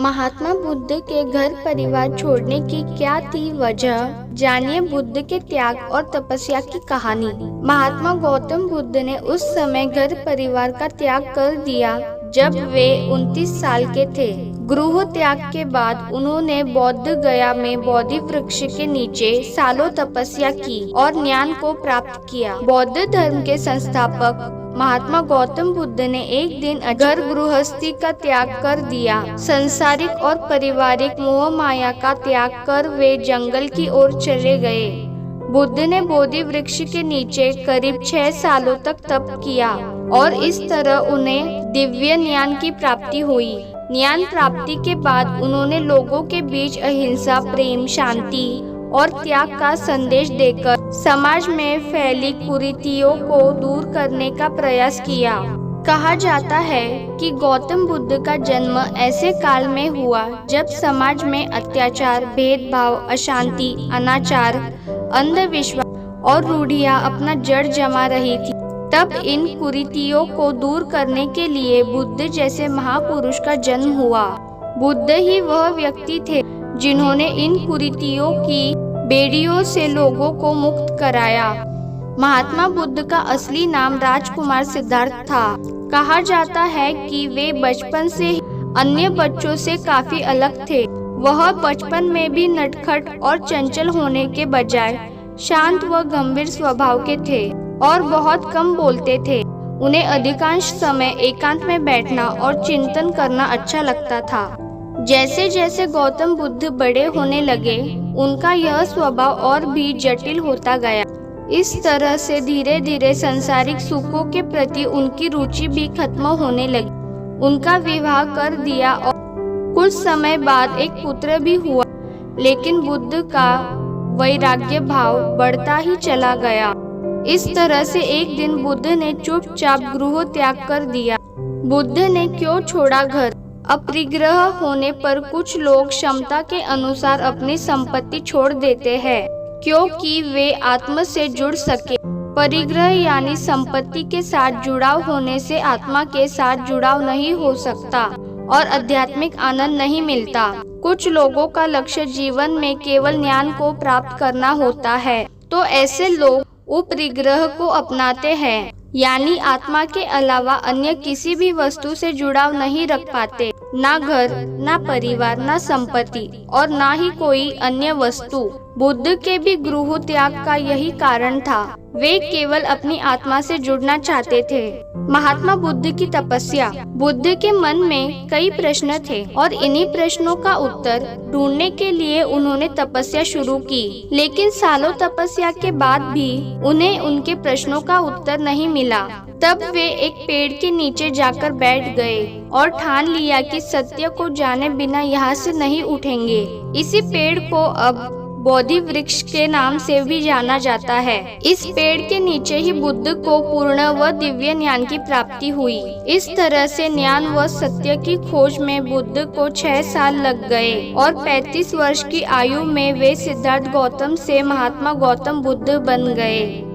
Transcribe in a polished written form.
महात्मा बुद्ध के घर परिवार छोड़ने की क्या थी वजह? जानिए बुद्ध के त्याग और तपस्या की कहानी। महात्मा गौतम बुद्ध ने उस समय घर परिवार का त्याग कर दिया जब वे 29 साल के थे। गृह त्याग के बाद उन्होंने बौद्ध गया में बोधि वृक्ष के नीचे सालों तपस्या की और ज्ञान को प्राप्त किया। बौद्ध धर्म के संस्थापक महात्मा गौतम बुद्ध ने एक दिन घर गृहस्थी का त्याग कर दिया। सांसारिक और पारिवारिक मोह माया का त्याग कर वे जंगल की ओर चले गए। बुद्ध ने बोधि वृक्ष के नीचे करीब 6 सालों तक तप किया और इस तरह उन्हें दिव्य ज्ञान की प्राप्ति हुई। ज्ञान प्राप्ति के बाद उन्होंने लोगों के बीच अहिंसा, प्रेम, शांति और त्याग का संदेश देकर समाज में फैली कुरीतियों को दूर करने का प्रयास किया। कहा जाता है कि गौतम बुद्ध का जन्म ऐसे काल में हुआ जब समाज में अत्याचार, भेदभाव, अशांति, अनाचार, अंधविश्वास और रूढ़ियां अपना जड़ जमा रही थी। तब इन कुरीतियों को दूर करने के लिए बुद्ध जैसे महापुरुष का जन्म हुआ। बुद्ध ही वह व्यक्ति थे जिन्होंने इन कुरीतियों की बेड़ियों से लोगों को मुक्त कराया। महात्मा बुद्ध का असली नाम राजकुमार सिद्धार्थ था। कहा जाता है कि वे बचपन से ही अन्य बच्चों से काफी अलग थे। वह बचपन में भी नटखट और चंचल होने के बजाय शांत व गंभीर स्वभाव के थे और बहुत कम बोलते थे। उन्हें अधिकांश समय एकांत में बैठना और चिंतन करना अच्छा लगता था। जैसे जैसे गौतम बुद्ध बड़े होने लगे, उनका यह स्वभाव और भी जटिल होता गया। इस तरह से धीरे धीरे सांसारिक सुखों के प्रति उनकी रुचि भी खत्म होने लगी। उनका विवाह कर दिया और कुछ समय बाद एक पुत्र भी हुआ, लेकिन बुद्ध का वैराग्य भाव बढ़ता ही चला गया। इस तरह से एक दिन बुद्ध ने चुपचाप गृह त्याग कर दिया। बुद्ध ने क्यों छोड़ा घर? अपरिग्रह होने पर कुछ लोग क्षमता के अनुसार अपनी संपत्ति छोड़ देते हैं क्योंकि वे आत्मा से जुड़ सके। परिग्रह यानी संपत्ति के साथ जुड़ाव होने से आत्मा के साथ जुड़ाव नहीं हो सकता और आध्यात्मिक आनंद नहीं मिलता। कुछ लोगों का लक्ष्य जीवन में केवल ज्ञान को प्राप्त करना होता है, तो ऐसे लोग उपरिग्रह को अपनाते हैं, यानी आत्मा के अलावा अन्य किसी भी वस्तु से जुड़ाव नहीं रख पाते। ना घर, ना परिवार, ना संपत्ति और ना ही कोई अन्य वस्तु। बुद्ध के भी गृह त्याग का यही कारण था। वे केवल अपनी आत्मा से जुड़ना चाहते थे। महात्मा बुद्ध की तपस्या। बुद्ध के मन में कई प्रश्न थे और इन्हीं प्रश्नों का उत्तर ढूंढने के लिए उन्होंने तपस्या शुरू की। लेकिन सालों तपस्या के बाद भी उन्हें उनके प्रश्नों का उत्तर नहीं मिला। तब वे एक पेड़ के नीचे जाकर बैठ गए और ठान लिया कि सत्य को जाने बिना यहाँ से नहीं उठेंगे। इसी पेड़ को अब बोधि वृक्ष के नाम से भी जाना जाता है। इस पेड़ के नीचे ही बुद्ध को पूर्ण व दिव्य ज्ञान की प्राप्ति हुई। इस तरह से ज्ञान व सत्य की खोज में बुद्ध को 6 साल लग गए और 35 वर्ष की आयु में वे सिद्धार्थ गौतम से महात्मा गौतम बुद्ध बन गए।